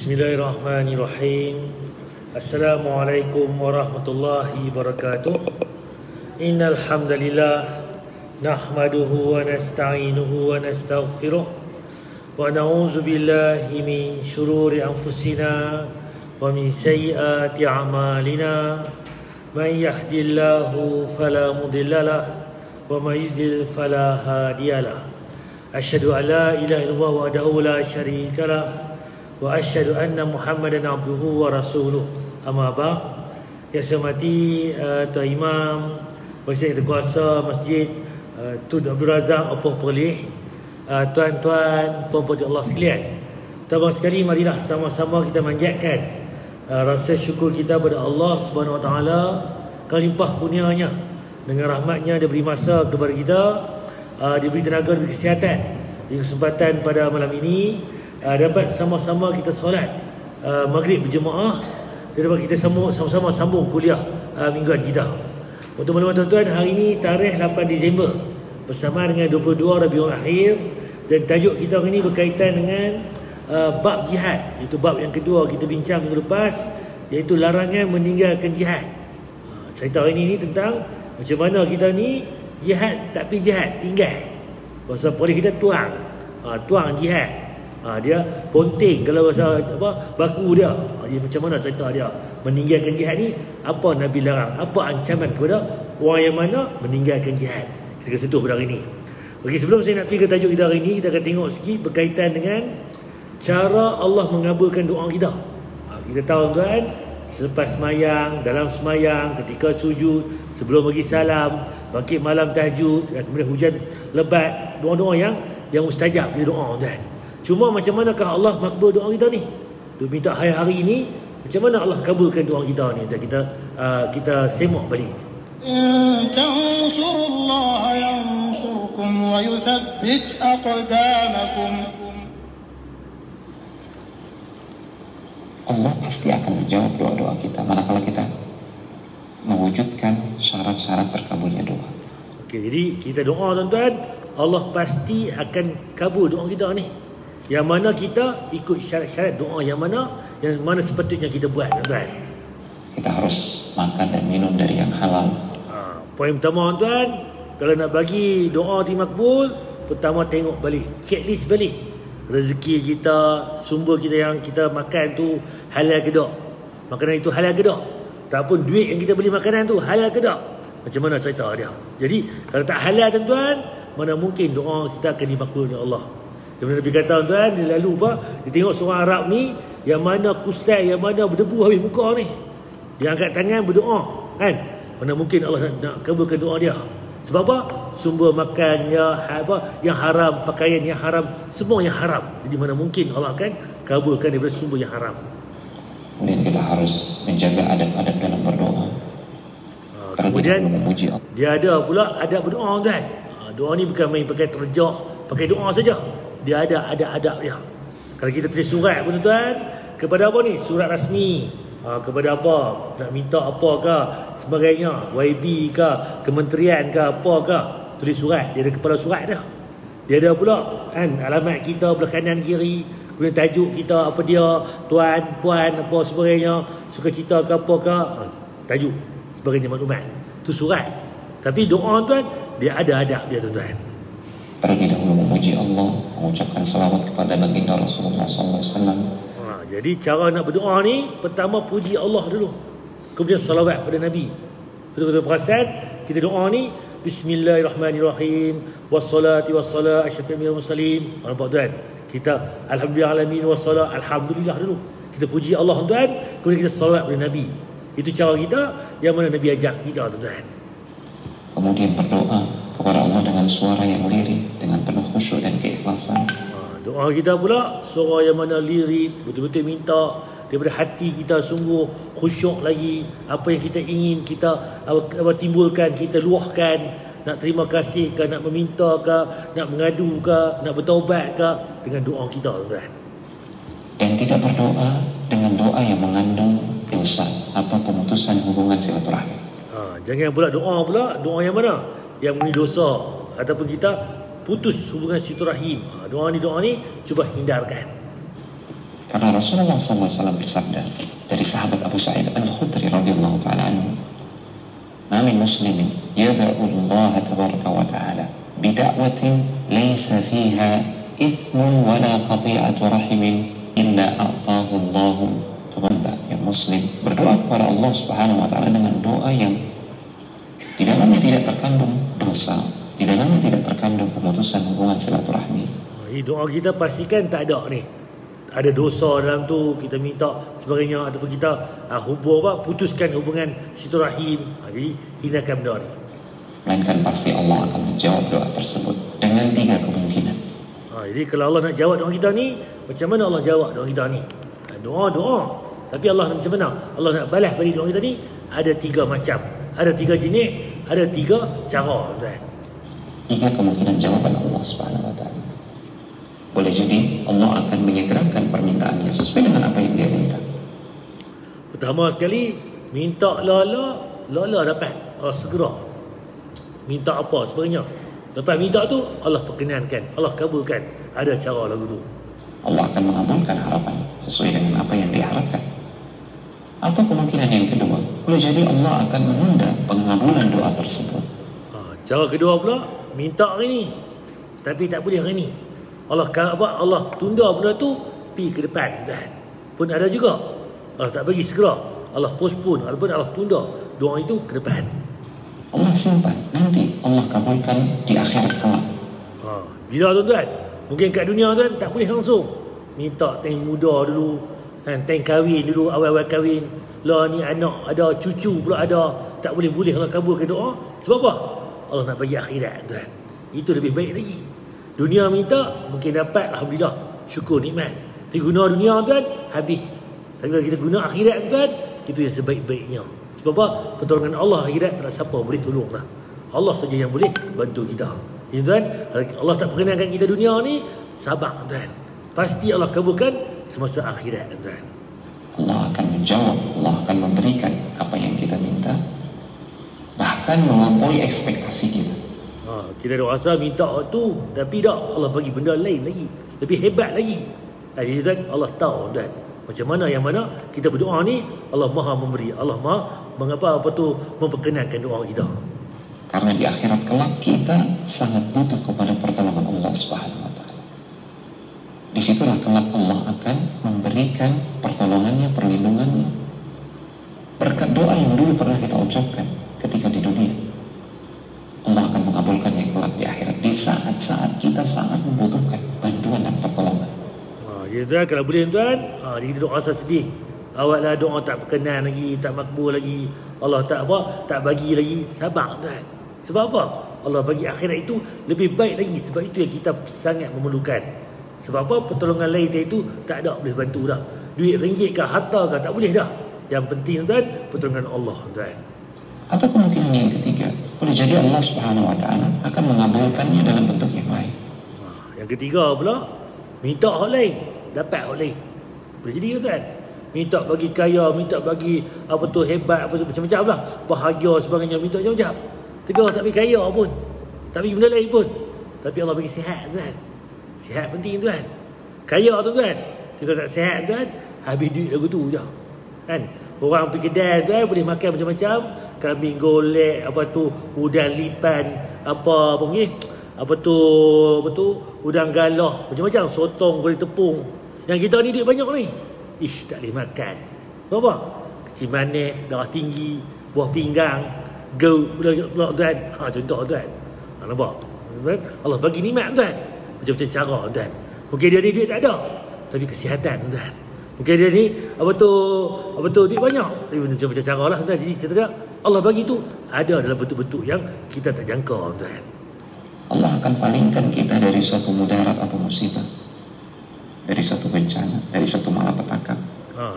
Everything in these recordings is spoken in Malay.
Bismillahirrahmanirrahim. Assalamualaikum warahmatullahi wabarakatuh. Innal hamdalillah nahmaduhu wa nasta'inuhu wa nastaghfiruh wa na'udzu billahi min shururi anfusina wa min sayyiati a'malina. Man yahdihillahu fala mudilla lahu wa man yudlil fala hadiyalah. Asyhadu an la ilaha illallah wahdahu la syarika lah wa asyhadu anna Muhammadan abduhu wa rasuluh. Amma ba'd. Yang saya hormati Tuan Imam Masjid Terkuasa Masjid Tun Abdul Razak Opah Perlis, tuan-tuan puan-puan Allah sekalian, pertama sekali marilah sama-sama kita manjatkan rasa syukur kita pada Allah Subhanahu Wa Taala kerana limpah kurnianya. Dengan rahmatnya dia beri masa kepada kita, dia beri tenaga, dia beri kesihatan. Di kesempatan pada malam ini dapat sama-sama kita solat maghrib berjemaah, dan dapat kita sama-sama sambung kuliah mingguan kita. Untuk maklumat tuan-tuan, hari ini tarikh 8 Disember bersama dengan 22 Rabiul Akhir, dan tajuk kita hari ini berkaitan dengan bab jihad, iaitu bab yang kedua kita bincang minggu lepas, iaitu larangan meninggalkan jihad. Cerita hari ini tentang macam mana kita ni jihad tapi jihad tinggal. Bahasa polis kita tuang jihad. Dia ponting kalau bahasa baku dia. Dia macam mana cerita dia meninggalkan jihad ni, apa Nabi larang, apa ancaman kepada orang yang mana meninggalkan jihad. Kita akan sentuh pada hari ini. Okey, sebelum saya nak pergi ke tajuk kita hari ini, kita akan tengok sikit berkaitan dengan cara Allah mengabulkan doa kita. Kita tahu tuan, selepas semayang, dalam semayang, ketika sujud, sebelum bagi salam, bangkit malam tahajud, kemudian hujan lebat, doa-doa yang mustajab dia doa tuan. Cuma macam manakah Allah makbul doa kita ni? Dia minta hari-hari ini, macam mana Allah kabulkan doa kita ni? Dan kita semak balik. In tansurullaha yansurkum wa yuthabbit aqdamakum. Allah pasti akan menjawab doa-doa kita manakala kita mewujudkan syarat-syarat terkabulnya doa. Okey, jadi kita doa tuan-tuan, Allah pasti akan kabul doa kita ni. Yang mana kita ikut syarat-syarat doa yang mana sepatutnya kita buat tuan-tuan. Kita harus makan dan minum dari yang halal. Poin pertama tuan, kalau nak bagi doa dimakbul, pertama tengok balik, checklist balik. Rezeki kita, sumber kita yang kita makan tu halal ke tak? Makanan itu halal ke tak? Ataupun duit yang kita beli makanan tu halal ke tak? Macam mana cerita dia? Jadi kalau tak halal tuan-tuan, mana mungkin doa kita akan dimakbul oleh Allah. Yang Nabi kata tuan, dia lalu dia tengok seorang Arab ni yang mana kusai, yang mana berdebu habis muka ni, dia angkat tangan berdoa kan? Mana mungkin Allah nak kabulkan doa dia? Sebab apa? Sumber makannya yang haram, pakaian yang haram, semua yang haram. Jadi mana mungkin Allah akan kabulkan daripada sumber yang haram. Kemudian kita harus menjaga adab-adab dalam berdoa. Kemudian dia ada pula adab berdoa tuan. Doa ni bukan main pakai terjah, pakai doa saja. Dia ada adab dia. Kalau kita tulis surat pun tuan, kepada apa ni? Surat rasmi. Kepada apa? Nak minta apa ke sebagainya, YB ke, kementerian ke, apa ke, tulis surat. Dia ada kepala surat dah. Dia ada pula kan alamat kita belah kanan kiri, kemudian tajuk kita apa dia, tuan, puan, apa sebagainya, sukacita ke apa ke, tajuk sebagainya maklumat. Tu surat. Tapi doa tuan, dia ada adab dia tuan-tuan. Terlebih dahulu memuji Allah, mengucapkan salawat kepada baginda Rasulullah SAW. Jadi cara nak berdoa ni, pertama puji Allah dulu, kemudian salawat pada Nabi. Betul-betul perasan kita doa ni, Bismillahirrahmanirrahim, wassalati wassalam asyrafil mursalin. Nampak tuan? Kita alhamdulillah alamin wassalam, alhamdulillah dulu. Kita puji Allah tuan, kemudian kita salawat pada Nabi. Itu cara kita yang mana Nabi ajak kita tuan. Kemudian berdoa kepada Allah dengan suara yang lirik, dengan penuh khusyuk dan keikhlasan. Doa kita pula suara yang mana lirik, betul-betul minta daripada hati kita, sungguh khusyuk lagi. Apa yang kita ingin kita timbulkan, kita luahkan. Nak terima kasih ke, nak meminta ke, nak mengadu ke, nak bertaubat ke, dengan doa kita tuan. Dan tidak berdoa dengan doa yang mengandung dosa atau pemutusan hubungan silaturahmi. Jangan pula doa yang mana? Yang mengandung dosa ataupun kita putus hubungan silaturahim. Doa ni cuba hindarkan. Karena Rasulullah SAW bersabda dari sahabat Abu Sa'id Al-Khudri radhiyallahu ta'ala anhu, "Ma min muslimin yad'u Allah tabaraka wa ta'ala bida'watin laysa fiha ithmun wala qati'atu rahimin illa a'tahu Allah tabaraka." Yang muslim berdoa kepada Allah Subhanahu wa ta'ala dengan doa yang di dalamnya tidak terkandung dosa, di dalamnya tidak terkandung pemutusan hubungan silaturahmi. Doa kita pastikan tak ada ni, ada dosa dalam tu, kita minta sebagainya, ataupun kita putuskan hubungan silaturahim. Jadi hindarkan benda ni. Melainkan pasti Allah akan menjawab doa tersebut dengan 3 kemungkinan. Jadi kalau Allah nak jawab doa kita ni, macam mana Allah jawab doa kita ni? Doa. Tapi Allah nak macam mana? Allah nak balas balik doa kita ni, ada 3 macam, ada 3 jenis, ada 3 cara, tuan. 3 kemungkinan jawaban Allah Subhanahu wa ta'ala. Boleh jadi Allah akan menyegerakan permintaannya sesuai dengan apa yang dia minta. Pertama sekali, minta lala dapat. Allah segera. Minta apa sebagainya. Lepas minta tu, Allah perkenankan, Allah kabulkan. Ada cara lagu tu. Allah akan mengabulkan harapan sesuai dengan apa yang diharapkan. Atau kemungkinan yang kedua, boleh jadi Allah akan menunda pengabulan doa tersebut. Cara kedua pula, minta hari ni tapi tak boleh hari ni. Allah tunda benda tu pergi ke depan, dan pun ada juga. Allah tak bagi segera, Allah postpone ataupun Allah tunda doa itu ke depan. Allah simpan, nanti Allah kabulkan di akhirat kelak. Bila tuan-tuan? Mungkin kat dunia tuan tak boleh langsung. Minta time muda dulu, time kahwin dulu, awal-awal kahwin. Lah ni anak ada, cucu pula ada. Tak boleh Allah kabulkan doa. Sebab apa? Allah nak bagi akhirat, tuan. Itu lebih baik lagi. Dunia minta, mungkin dapat, alhamdulillah, syukur nikmat. Tapi guna dunia tuan, habis. Tapi kalau kita guna akhirat tuan, itu yang sebaik-baiknya. Sebab apa? Pertolongan Allah akhirat tak ada siapa boleh tolong lah. Allah saja yang boleh bantu kita. Jadi tuan, kalau Allah tak perkenankan kita dunia ni, sabar tuan. Pasti Allah kabulkan semasa akhirat tuan. Allah akan menjawab, Allah akan memberikan apa yang kita minta, bahkan melampaui ekspektasi kita. Kita ada rasa minta tu, tapi tak, Allah bagi benda lain lagi, lebih hebat lagi. Jadi tuan, Allah tahu tuan macam mana yang mana kita berdoa ni, Allah Maha memberi, Allah Maha memperkenankan doa kita. Karena di akhirat kelak kita sangat butuh kepada pertolongan Allah Subhanahu wa ta'ala. Disitulah kelak Allah akan memberikan pertolongannya, perlindungannya, berkat doa yang dulu pernah kita ucapkan ketika di dunia. Allah akan mengabulkannya kelak di akhirat, di saat-saat kita sangat membutuhkan bantuan dan pertolongan. Jadi tuan, kalau boleh tuan, jadi kita doa rasa sedih. Awaklah doa tak berkenan lagi, tak makbul lagi, Allah tak bagi lagi. Sabar tuan. Sebab apa? Allah bagi akhirat itu lebih baik lagi. Sebab itu yang kita sangat memerlukan. Sebab apa? Pertolongan lain itu tak ada boleh bantu dah. Duit ringgit ke harta ke tak boleh dah. Yang penting tuan, pertolongan Allah tuan. Atau kemungkinan yang ketiga, boleh jadi Allah Subhanahu wa ta'ala akan mengabulkannya dalam bentuk yang lain. Yang ketiga pula, minta hak lain, dapat hak lain. Boleh jadi tuan. Minta bagi kaya, minta bagi hebat, macam-macam lah, bahagia sebagainya, minta macam-macam. Tapi Allah tak bagi kaya pun, tak bagi benda lain pun. Tapi Allah bagi sihat tuan. Sihat penting tuan. Kaya tu tuan, tapi kalau tak sihat tuan, habis duit lagu tu je. Kan? Orang pergi kedai tuan, boleh makan macam-macam, kambing golek, udang lipan, udang galah, macam-macam, sotong goreng tepung. Yang kita ni duit banyak ni, tak boleh makan. Apa? Kecil manis, darah tinggi, buah pinggang, gaut pula tuan. Contoh tuan. Nampak? Allah bagi nikmat tuan. Macam-macam cara tuan. Mungkin dia ni duit tak ada, tapi kesihatan tuan. Mungkin dia ni duit banyak, tapi macam-macam cara lah tuan. Jadi cerita Allah bagi tu ada dalam bentuk-bentuk yang kita tak jangka tuan. Allah akan palingkan kita dari suatu mudarat atau musibah, dari satu bencana, dari satu malapetaka.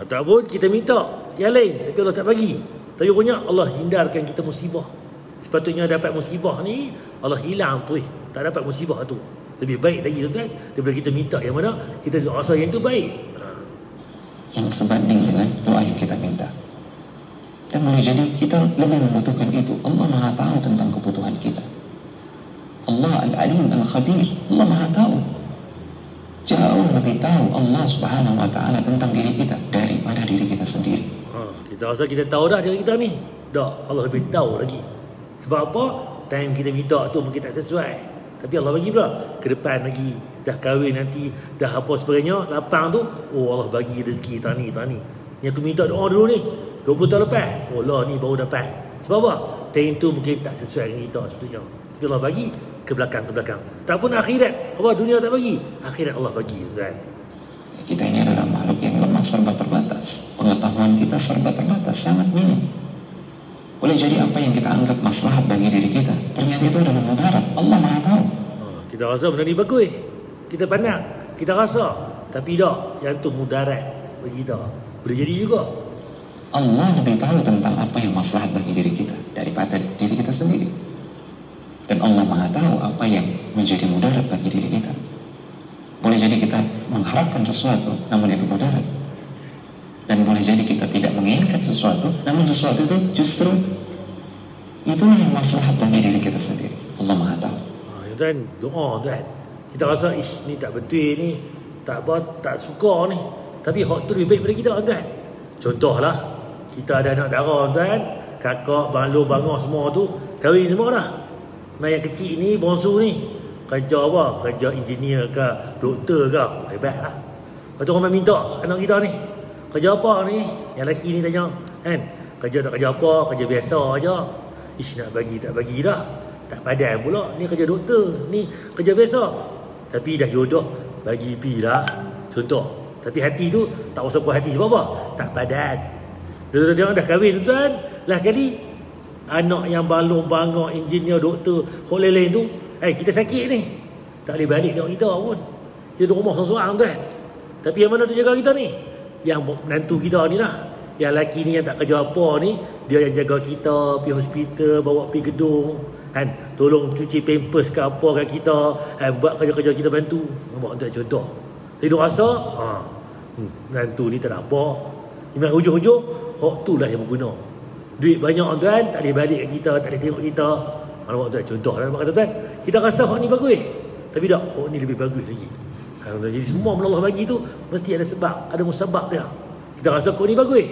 Tak pun kita minta yang lain, tapi Allah tak bagi. Tapi punya Allah hindarkan kita musibah. Sepatutnya dapat musibah ni, Allah hilang tu, tak dapat musibah tu. Lebih baik lagi tuan daripada kita minta yang mana kita rasa yang tu baik, yang sebanding dengan doa yang kita minta. Dan boleh jadi kita lebih membutuhkan itu. Allah Maha tahu tentang kebutuhan kita. Allah Al-Alim Al-Khabir, Allah Maha tahu. jauh lebih tahu Allah Subhanahu wa ta'ala tentang diri kita daripada diri kita sendiri. Kita rasa kita tahu dah diri kita ni. Tak, Allah lebih tahu lagi. Sebab apa? Time kita minta tu mungkin tak sesuai, tapi Allah bagi pula ke depan lagi. Dah kahwin nanti, dah apa sebagainya, lapang tu, oh Allah bagi rezeki tahun ni. Ni aku minta doa dulu ni 20 tahun lepas, oh Allah ni baru dapat. Sebab apa? Time tu mungkin tak sesuai dengan kita sebetulnya, tapi Allah bagi ke belakang. Tak pun akhirat, apa dunia tak bagi, akhirat Allah bagi, kan? Kita ini adalah makhluk yang lemah, serba terbatas. Pengetahuan kita serba terbatas, sangat minim. Boleh jadi apa yang kita anggap maslahat bagi diri kita, ternyata itu adalah mudarat. Allah Maha tahu. Kita rasa benda ni bagus, kita pandang, kita rasa, tapi tak, yang tu mudarat bagi kita. Boleh jadi juga. Allah lebih tahu tentang apa yang maslahat bagi diri kita daripada diri kita sendiri. Dan Allah Maha tahu apa yang menjadi mudarat bagi diri kita. Boleh jadi kita mengharapkan sesuatu, namun itu mudarat. Dan boleh jadi kita tidak menginginkan sesuatu, namun sesuatu itu justru itulah yang maslahat bagi diri kita sendiri. Allah Maha tahu. Dan doa kan, kita rasa ni tak betul ni, tak suka ni, tapi hak tu lebih baik daripada kita, kan? Contohlah, kita ada anak dara, kan? Kakak, balur, bangah semua tu kahwin semua dah. Nah yang kecil ni, bongsu ni, kerja apa? Kerja engineer ke, doktor ke, hebat lah. Lepas tu orang minta anak kita ni, kerja apa ni? Yang lelaki ni tanya, kan? Kerja tak kerja apa, kerja biasa aja. Nak bagi tak bagi dah. Tak padan pula, ni kerja doktor, ni kerja biasa. Tapi dah jodoh, bagi pi lah. Contoh. Tapi hati tu tak usah puas hati, sebab apa? Tak padan. Dia tengok dah kahwin tuan, lah kali anak yang balong bangga engineer doktor hok lain-lain tu, kita sakit ni, tak boleh balik tengok kita pun. Kita duduk rumah seorang-seorang tuan. Tapi yang mana tu jaga kita ni? Yang menantu kita ni lah. Yang lelaki ni yang tak kerja apa ni, dia yang jaga kita, pergi hospital, bawa pergi gedung, kan, tolong cuci pampers ke apa kat kita, buat kerja-kerja kita bantu. Nampak tuan contoh. Jadi dia rasa menantu ni tak ada apa. Memang hujung-hujung hak tu lah yang berguna. Duit banyak tuan, tak boleh balik kat kita, tak boleh tengok kita. Nampak tuan contoh lah, nampak kata tuan. Kita rasa hak ni bagus, tapi tak, hak ni lebih bagus lagi. Jadi semua benda Allah bagi tu mesti ada sebab, ada musabab dia. Kita rasa kau ni bagus,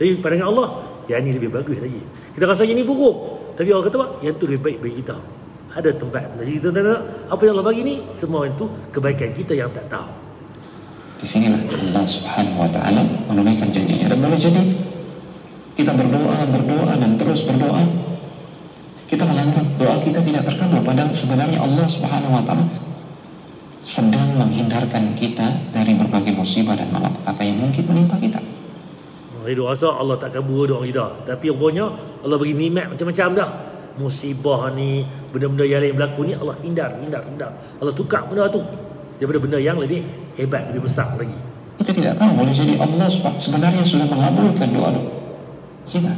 tapi pandangan Allah yang ni lebih bagus lagi. Kita rasa yang ni buruk, tapi Allah kata yang tu lebih baik bagi kita. Ada tempat. Jadi kita tak, apa yang Allah bagi ni, semua itu kebaikan kita yang tak tahu. Di sinilah Allah Subhanahu wa ta'ala menunaikan janjinya. Dan boleh jadi kita berdoa dan terus berdoa, kita menganggap doa kita tidak terkabul, padahal sebenarnya Allah Subhanahu wa ta'ala sedang menghindarkan kita dari berbagai musibah dan malapetaka yang mungkin menimpa kita. Dia rasa Allah tak kabul doa kita, tapi rupanya Allah bagi nikmat macam-macam dah. Musibah ni, benda-benda yang lain berlaku ni, Allah hindar. Allah tukar benda tu daripada benda yang lebih hebat, lebih besar lagi. Kita tidak tahu, boleh jadi Allah sebenarnya sudah mengabulkan doa kita,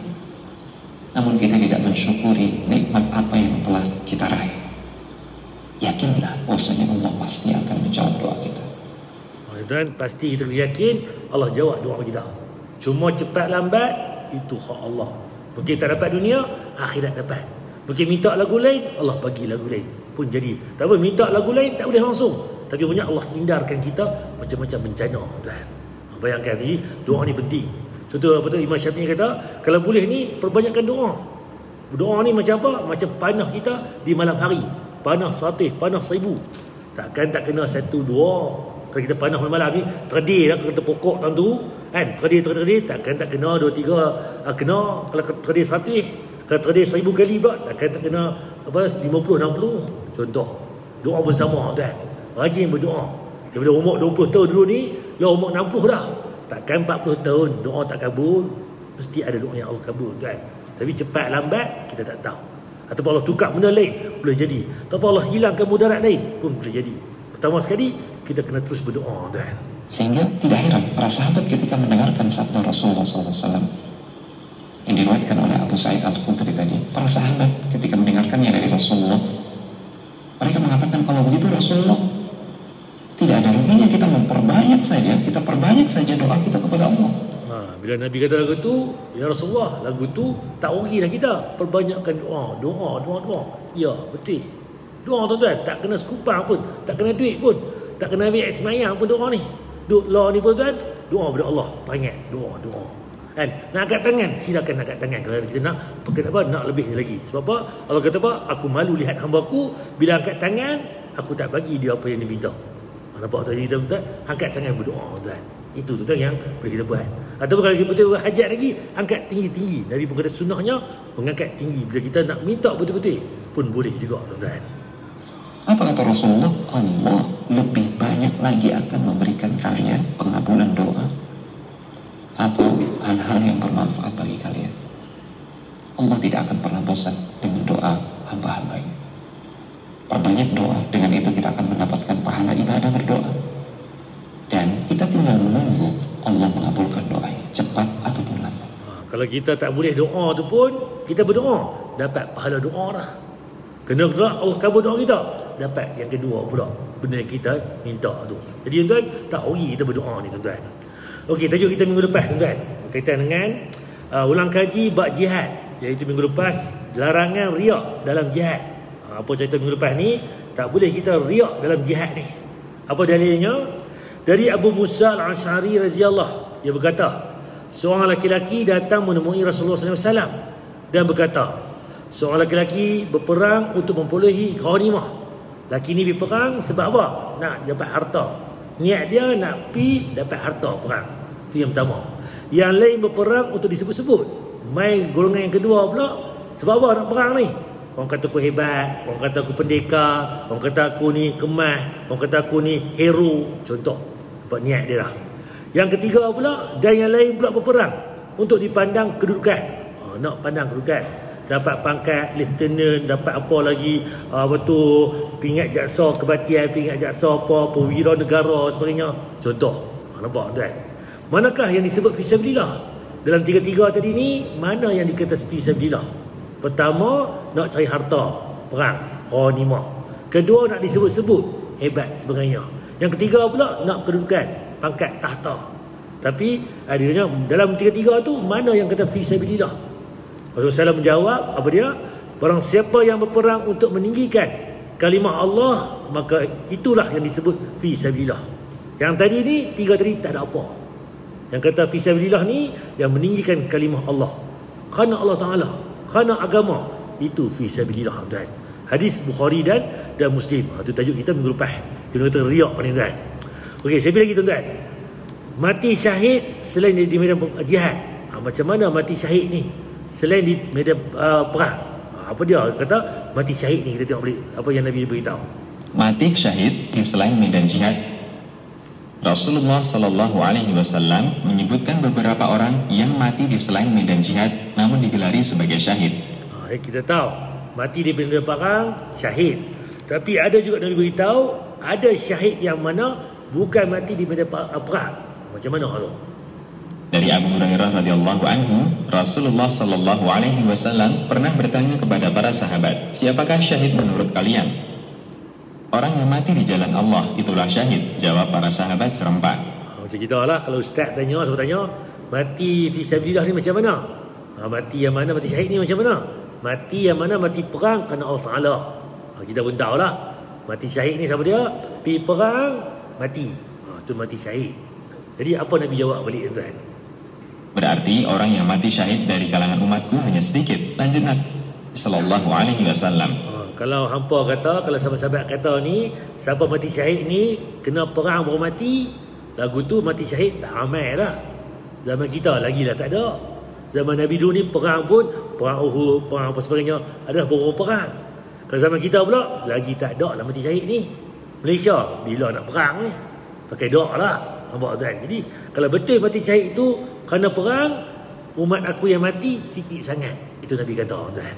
namun kita tidak mensyukuri nikmat apa yang telah kita raih. Yakinlah bahwasanya Allah pasti akan menjawab doa kita. Dan pasti kita yakin Allah jawab doa kita. Cuma cepat lambat itu hak Allah. Mungkin tak dapat dunia, akhirat dapat. Mungkin minta lagu lain, Allah bagi lagu lain pun jadi. Tak apa, minta lagu lain tak boleh langsung, tapi punya Allah hindarkan kita macam-macam bencana, tuan. Bayangkan ni, doa ni penting. Contoh apa tu, Imam Syafi'i kata, kalau boleh ni perbanyakkan doa. Doa ni macam apa? Macam panah kita di malam hari. Panah 100, panah 1000. Takkan tak kena 1, 2. Kalau kita panah malam ni, terdir lah, kata pokok dalam tu, kan, terdir, takkan tak kena 2, 3, kena. Kalau terdir 100, kalau terdir 1000 kali pula, takkan tak kena 50, 60. Contoh, doa bersama, tuan. Rajin berdoa. Daripada umur 20 tahun dulu ni, lah umur 60 dah. Takkan 40 tahun doa tak kabul. Mesti ada doa yang Allah kabul, kan. Tapi cepat lambat kita tak tahu. Ataupun Allah tukar benda lain, boleh jadi. Ataupun Allah hilangkan mudarat lain pun boleh jadi. Pertama sekali kita kena terus berdoa, kan. Sehingga tidak heran para sahabat ketika mendengarkan sabda Rasulullah SAW yang diriwayatkan oleh Abu Sa'id Al-Khudri tadi, para sahabat ketika mendengarkannya dari Rasulullah, mereka mengatakan, kalau begitu Rasulullah, tidak ada ruginya kita memperbanyak saja, kita perbanyak saja doa kita kepada Allah. Bila Nabi kata lagu tu, ya Rasulullah, lagu tu tak rugilah kita, perbanyakkan doa. Ya, betul. Doa tuan-tuan, tak kena sekupang pun, tak kena duit pun. Tak kena ambil semayang pun doa ni. Doa ni pun tuan, doa kepada Allah. Banyak doa. Kan? Nak angkat tangan, silakan angkat tangan. Kalau kita nak nak lebih lagi. Sebab apa? Allah kata apa? Aku malu lihat hamba-Ku bila angkat tangan, aku tak bagi dia apa yang dia minta. Nampak tadi kita tuan, angkat tangan berdoa tuan. Itu tu yang boleh kita buat. Ataupun kalau kita betul hajat lagi, angkat tinggi-tinggi. Nabi pun kata sunnahnya mengangkat tinggi. Bila kita nak minta betul-betul pun boleh juga tuan-tuan. Apa kata Rasulullah? Allah lebih banyak lagi akan memberikan kalian pengabulan doa atau hal-hal yang bermanfaat bagi kalian. Allah tidak akan pernah bosan dengan doa hamba-hambanya. Perbanyak doa, dengan itu kita akan mendapatkan pahala ibadah berdoa. Dan kita tinggal menunggu Allah mengabulkan doanya, cepat ataupun lambat. Kalau kita tak boleh doa tu pun, kita berdoa, dapat pahala doa lah. Kena Allah kabul doa kita, dapat yang kedua pula benda yang kita minta tu. Jadi tuan, tak rugi kita berdoa ni tuan-tuan. Okey, tajuk kita minggu lepas tuan-tuan berkaitan dengan ulang kaji bab jihad, iaitu minggu lepas larangan riak dalam jihad. Apa cerita minggu lepas ni? Tak boleh kita riak dalam jihad ni. Apa dalilnya? Dari Abu Musa al-Ash'ari radhiyallahu, dia berkata, seorang laki-laki datang menemui Rasulullah SAW dan berkata, seorang laki-laki berperang untuk memperolehi ghanimah. Laki ni berperang sebab apa? Nak dapat harta. Niat dia nak pi dapat harta perang. Itu yang pertama. Yang lain berperang untuk disebut-sebut. Mai golongan yang kedua pula, sebab apa nak perang ni? Orang kata aku hebat, orang kata aku pendekar, orang kata aku ni kemas, orang kata aku ni hero. Contoh, buat niat dia lah. Yang ketiga pula, dan yang lain pula berperang untuk dipandang kedudukan. Nak pandang kedudukan, dapat pangkat lieutenant, dapat apa lagi, pingat jaksa kebatian, pingat jaksa apa, perwira negara sebagainya. Contoh, nampak tuan? Manakah yang disebut fisabilillah? Dalam tiga-tiga tadi ni, mana yang dikata fisabilillah? Pertama, nak cari harta, perang, ghanimah. Kedua, nak disebut-sebut, hebat sebagainya. Yang ketiga pula, nak kedudukan, pangkat, tahta. Tapi adanya dalam tiga-tiga tu, mana yang kata fisabilillah? Rasulullah SAW menjawab, apa dia? Barang siapa yang berperang untuk meninggikan kalimah Allah, maka itulah yang disebut fisabilillah. Yang tadi ni, tiga tadi tak ada apa. Yang kata fisabilillah ni, yang meninggikan kalimah Allah, kerana Allah Ta'ala, kerana agama, itu fisabilillah tuan. Hadis Bukhari dan Muslim. Itu tajuk kita minggu lepas. Kita kata riak ni tuan. Okey, saya lagi tuan-tuan. Mati syahid selain di medan jihad. Macam mana mati syahid ni selain di medan perang? Apa dia kata mati syahid ni? Kita tengok balik apa yang Nabi beritahu. Mati syahid di selain medan jihad. Rasulullah Sallallahu Alaihi Wasallam menyebutkan beberapa orang yang mati di selain medan jihad namun digelari sebagai syahid. Kita tahu mati di medan perang syahid. Tapi ada juga Nabi beritahu ada syahid yang mana bukan mati di medan perang. Macam mana tu? Dari Abu Hurairah radhiyallahu anhu, Rasulullah Sallallahu Alaihi Wasallam pernah bertanya kepada para sahabat, siapakah syahid menurut kalian? Orang yang mati di jalan Allah, itulah syahid, jawab para sahabat serempak. Macam kita lah, kalau ustaz tanya, saya tanya, mati fisabilillah ni macam mana? Mati yang mana, mati syahid ni macam mana? Mati yang mana, mati perang kerana Allah Ta'ala. Kita pun tahu lah, mati syahid ni siapa dia? Pergi perang, mati. Itu mati syahid. Jadi apa Nabi jawab balik tuan? Berarti orang yang mati syahid dari kalangan umatku hanya sedikit. Lanjut Nabi Sallallahu Alaihi Wasallam. Kalau hampa kata, kalau sahabat-sahabat kata ni, siapa mati syahid ni kena perang baru mati, lagu tu mati syahid tak ramai lah. Zaman kita lagi lah tak ada. Zaman Nabi dulu ni perang pun, perang Uhud, perang apa sebagainya, ada beberapa perang. Kalau zaman kita pula lagi tak ada lah mati syahid ni. Malaysia bila nak perang ni pakai doa lah. Nampak tuan? Jadi kalau betul mati syahid tu kerana perang, umat aku yang mati sikit sangat. Itu Nabi kata tuan.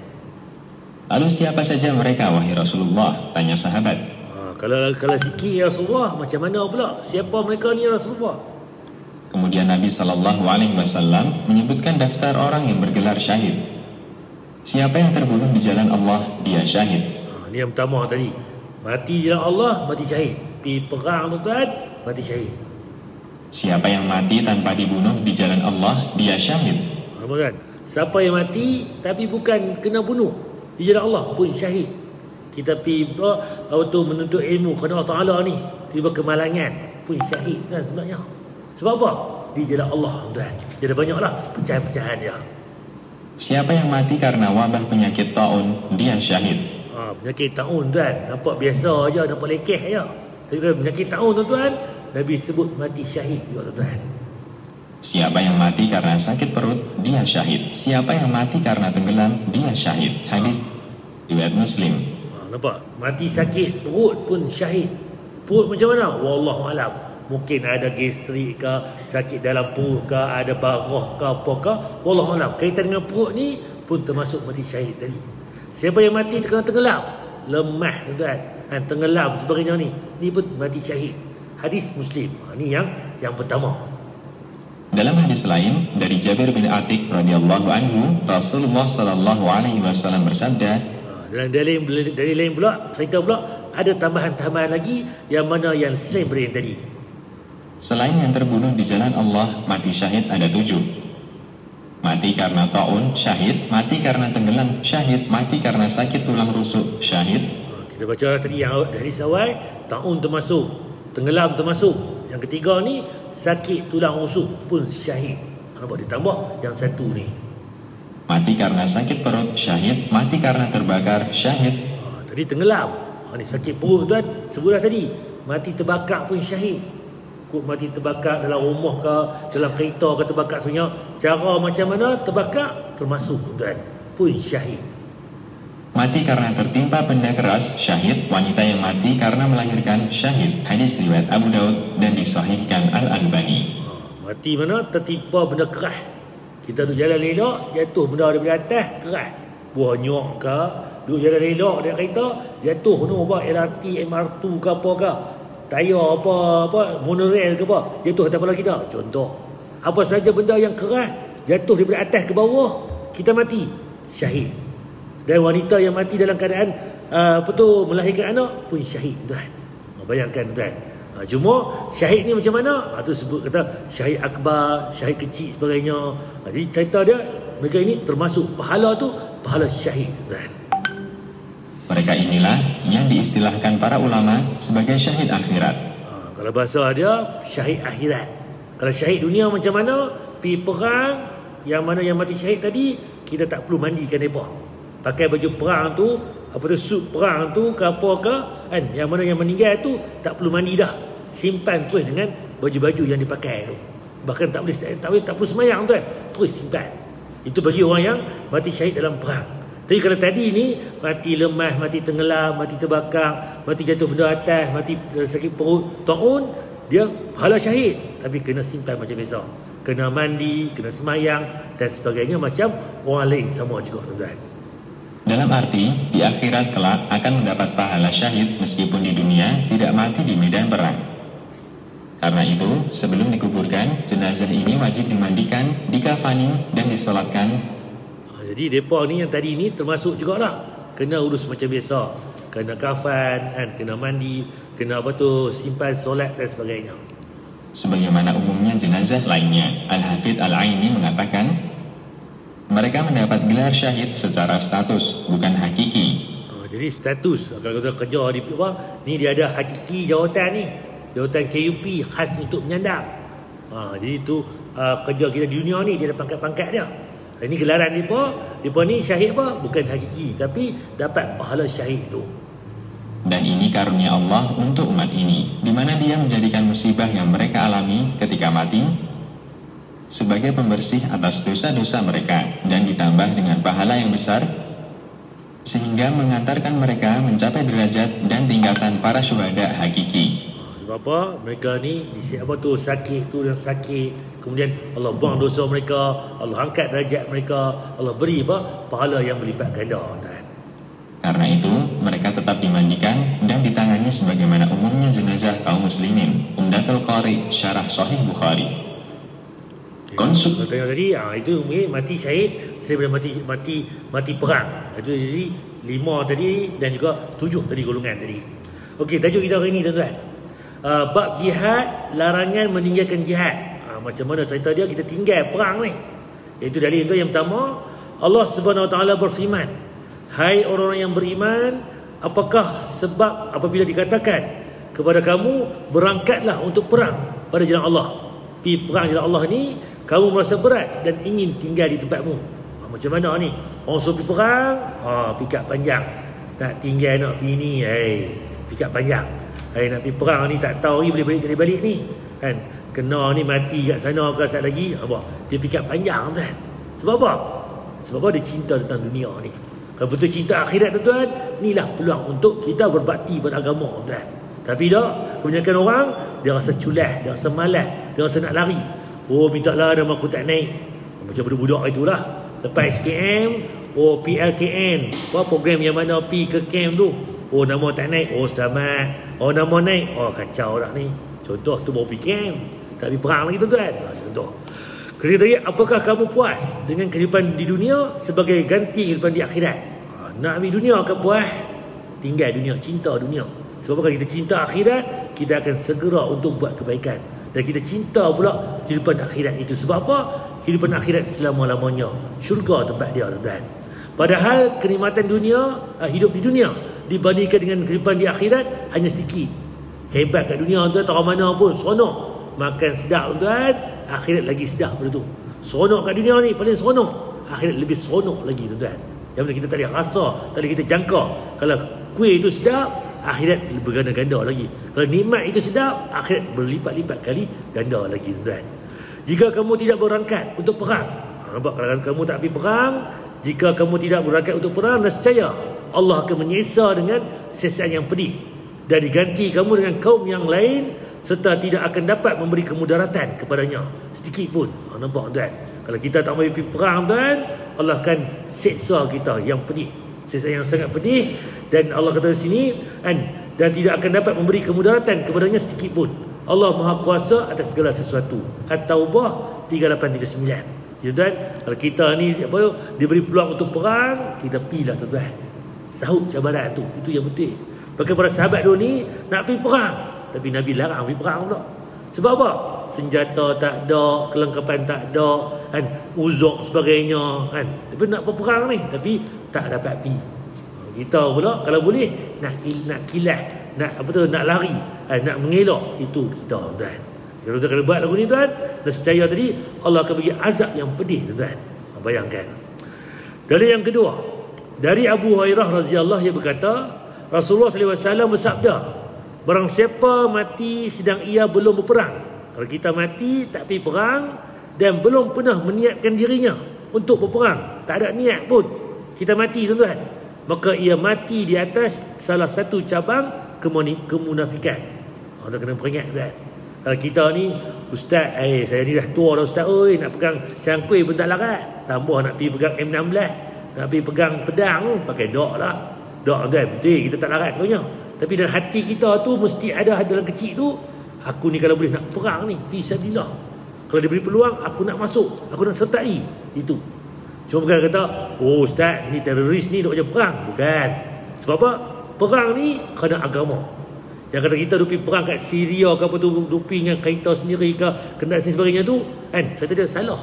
Lalu siapa saja mereka wahai Rasulullah? Tanya sahabat. Kalau sikit ya Rasulullah, macam mana pula? Siapa mereka ni ya Rasulullah? Kemudian Nabi Sallallahu Alaihi Wasallam menyebutkan daftar orang yang bergelar syahid. Siapa yang terbunuh di jalan Allah, dia syahid. Ini yang pertama tadi. Mati di jalan Allah, mati syahid. Pergi perang tuan, mati syahid. Siapa yang mati tanpa dibunuh di jalan Allah, dia syahid. Kan? Siapa yang mati tapi bukan kena bunuh di jalan Allah pun syahid. Kita pergi untuk menuntut ilmu kerana Allah Ta'ala ni, tiba kemalangan pun syahid kan sebenarnya. Sebab apa? Di jalan Allah tuan. Jadi banyaklah pecahan-pecahan dia. Siapa yang mati karena wabah penyakit taun, dia syahid. Penyakit taun tuan, nampak biasa aja, nampak lekeh aja. Tapi kalau penyakit taun tuan, Nabi sebut mati syahid juga tuan. Siapa yang mati karena sakit perut, dia syahid. Siapa yang mati karena tenggelam, dia syahid. Hadis riwayat Muslim. Nampak? Mati sakit perut pun syahid. Perut macam mana? Wallahu alam. Mungkin ada gastrik ke, sakit dalam perut ke, ada barah ke, apa ke, wallahu alam. Kaitan dengan perut ni pun termasuk mati syahid tadi. Siapa yang mati kerana tenggelam, lemah tuan, tenggelam sebagainya ni pun mati syahid. Hadis Muslim. Ni yang pertama. Dalam hadis lain dari Jabir bin Atik radhiyallahu anhu, Rasulullah sallallahu alaihi wasallam bersabda, dan dari lain pula, cerita pula ada tambahan-tambahan lagi yang mana yang selain daripada yang tadi. Selain yang terbunuh di jalan Allah, mati syahid ada 7. Mati karena taun, syahid. Mati karena tenggelam, syahid. Mati karena sakit tulang rusuk, syahid. Kita baca tadi yang hadis awal, taun termasuk, tenggelam termasuk. Yang ketiga ni, sakit tulang rusuk pun syahid. Nampak ditambah yang satu ni. Mati karena sakit perut, syahid. Mati karena terbakar, syahid. Tadi tenggelam. Ni sakit perut tuan, sebutlah tadi. Mati terbakar pun syahid. Kut mati terbakar dalam rumah ke, dalam kereta ke terbakar sebenarnya. Cara macam mana terbakar termasuk tuan, pun syahid. Mati karena tertimpa benda keras, syahid. Wanita yang mati karena melahirkan, syahid. Hadis riwayat Abu Daud dan disahihkan Al-Albani. Mati mana? Tertimpa benda keras. Kita duduk jalan elok, jatuh benda daripada atas, keras. Buah nyok ke, duduk jalan elok dengan kereta, jatuh LRT, MRT ke apa ke, tayar apa, monorail ke apa, jatuh atas kepala kita. Contoh. Apa saja benda yang keras, jatuh daripada atas ke bawah, kita mati, syahid. Dan wanita yang mati dalam keadaan melahirkan anak pun syahid tuan. Bayangkan tuan. Cuma syahid ni macam mana? Tu sebut kata syahid akbar, syahid kecil sebagainya. Jadi cerita dia, mereka ini termasuk pahala tu, pahala syahid tuan. Mereka inilah yang diistilahkan para ulama sebagai syahid akhirat. Kalau bahasa dia syahid akhirat. Kalau syahid dunia macam mana? Pergi perang, yang mana yang mati syahid tadi, kita tak perlu mandikan mereka. Pakai baju perang tu, suit perang tu ke apa ke, kan? Yang mana yang meninggal tu tak perlu mandi dah. Simpan terus dengan baju-baju yang dipakai tu. Bahkan tak perlu semayang tuan, terus simpan. Itu bagi orang yang mati syahid dalam perang. Tapi kalau tadi ni mati lemah, mati tenggelam, mati terbakar, mati jatuh benda atas, mati sakit perut, taun, dia pahala syahid, tapi kena simpan macam biasa. Kena mandi, kena semayang dan sebagainya macam orang lain sama juga tuan. Dalam arti, di akhirat kelak akan mendapat pahala syahid meskipun di dunia tidak mati di medan perang. Karena itu, sebelum dikuburkan, jenazah ini wajib dimandikan, dikafani, dan disolatkan. Jadi mereka ni yang tadi ni termasuk juga lah. Kena urus macam biasa. Kena kafan, kena mandi, kena simpan solat dan sebagainya. Sebagaimana umumnya jenazah lainnya, Al-Hafidh Al-Aini mengatakan, mereka mendapat gelar syahid secara status, bukan hakiki. Jadi status, kalau kita kerja di ni dia ada hakiki jawatan ni. Jawatan KUP khas untuk menyandang. Jadi itu kerja kita di dunia ni, dia ada pangkat-pangkat dia. Ini gelaran mereka ni syahid apa? Bukan hakiki, tapi dapat pahala syahid tu. Dan ini karunia Allah untuk umat ini, di mana Dia menjadikan musibah yang mereka alami ketika mati sebagai pembersih atas dosa-dosa mereka, dan ditambah dengan pahala yang besar sehingga mengantarkan mereka mencapai derajat dan tingkatan para syuhada hakiki. Sebab apa? Mereka ni sakit tu yang sakit, kemudian Allah buang dosa mereka, Allah angkat derajat mereka, Allah beri pahala yang berlipat ganda. Karena itu mereka tetap dimandikan dan ditangani sebagaimana umumnya jenazah kaum muslimin. Umdatul Qari, Syarah Sahih Bukhari. Tengok tadi, itu mati syahid daripada mati perang. Itu jadi 5 tadi dan juga 7 tadi golongan tadi. Okey, tajuk kita hari ini tuan-tuan. Bab jihad, larangan meninggalkan jihad. Macam mana cerita dia kita tinggal perang ni? Iaitu dalil itu yang pertama, Allah Subhanahu Wa Taala berfirman, hai orang-orang yang beriman, apakah sebab apabila dikatakan kepada kamu berangkatlah untuk perang pada jalan Allah, pergi perang jalan Allah ni, kamu merasa berat dan ingin tinggal di tempatmu. Macam mana ni? Orang suruh pergi perang, pikat panjang. Nak tinggal nak pergi ni, pikat panjang. Nak pergi perang ni tak tahu ni boleh balik ni. Kan? Kena ni mati kat sana ke saat lagi. Dia pikat panjang kan. Sebab apa? Sebab apa dia cinta tentang dunia ni. Kalau betul cinta akhirat tuan-tuan, inilah peluang untuk kita berbakti pada agama tuan. Tapi tak, kebanyakan orang dia rasa culah, dia rasa malas, dia rasa nak lari. Minta lah nama aku tak naik. Macam budak-budak itulah. Lepas SPM, PLKN, program yang mana pergi ke camp tu. Nama tak naik, selamat. Nama naik, kacau dah ni. Contoh tu baru pergi camp, tak pergi perang lagi tuan-tuan. Contoh. Kerana tadi, apakah kamu puas dengan kehidupan di dunia sebagai ganti kehidupan di akhirat? Nak ambil dunia ke puas? Tinggal dunia, cinta dunia. Sebab kalau kita cinta akhirat, kita akan segera untuk buat kebaikan. Dan kita cinta pula kehidupan akhirat itu. Sebab apa? Kehidupan akhirat selama-lamanya. Syurga tempat dia tuan-tuan. Padahal kenikmatan dunia, hidup di dunia dibandingkan dengan kehidupan di akhirat hanya sedikit. Hebat kat dunia tuan, tak mana pun seronok. Makan sedap tuan, akhirat lagi sedap pada tu. Seronok kat dunia ni paling seronok, akhirat lebih seronok lagi tuan. Yang mana kita tak boleh rasa, tak boleh kita jangka. Kalau kuih itu sedap, akhirat berganda-ganda lagi. Kalau nikmat itu sedap, akhirat berlipat-lipat kali ganda lagi tuan. Jika kamu tidak berangkat untuk perang, nampak kalau kamu tak pergi perang, jika kamu tidak berangkat untuk perang, nescaya Allah akan menyesa dengan sesaan yang pedih dan diganti kamu dengan kaum yang lain, serta tidak akan dapat memberi kemudaratan kepadanya sedikit pun. Nampak tuan? Kalau kita tak mau pergi perang tuan, Allah akan seksa kita yang pedih, seksa yang sangat pedih. Dan Allah kata di sini, dan tidak akan dapat memberi kemudaratan kepadanya sedikit pun. Allah Maha Kuasa atas segala sesuatu. At-Taubah 3839. Ya tuan, kalau kita ni diberi peluang untuk perang, kita pergilah tuan. Sahut cabaran tu, itu yang betul. Bahkan para sahabat dulu ni nak pergi perang, tapi Nabi larang pergi perang pula. Sebab apa? Senjata tak ada, kelengkapan tak ada, uzuk sebagainya, Tapi nak berperang ni, tapi tak dapat pergi. Kita pula kalau boleh nak kilah, nak lari, nak mengelak, itu kita tuan. Kalau buat lagu ni tuan, nescaya tadi Allah akan bagi azab yang pedih tuan. Bayangkan. Dari yang kedua, dari Abu Hurairah radhiyallahu anhu berkata, Rasulullah SAW bersabda, barang siapa mati sedang ia belum berperang. Kalau kita mati tak pergi perang dan belum pernah meniatkan dirinya untuk berperang, tak ada niat pun, kita mati tuan-tuan, maka ia mati di atas salah satu cabang kemunafikan. Anda kena peringat tuan. Kalau kita ni, ustaz, saya ni dah tua dah ustaz, nak pegang cangkui pun tak larat, tambah nak pergi pegang M16, nak pergi pegang pedang, pakai dok lah. Dok tuan, betul kita tak larat sebenarnya. Tapi dalam hati kita tu mesti ada dalam kecil tu, aku ni kalau boleh nak perang ni, fisabilillah. Kalau diberi peluang, aku nak masuk, aku nak sertai. Itu. Cuma bukan kata, ustaz, ni teroris ni duk je perang. Bukan. Sebab apa? Perang ni kerana agama. Yang kata kita duk pergi perang kat Syria ke apa tu, duk pergi dengan kereta sendiri ke, kena sini sebagainya tu, saya tak ada salah.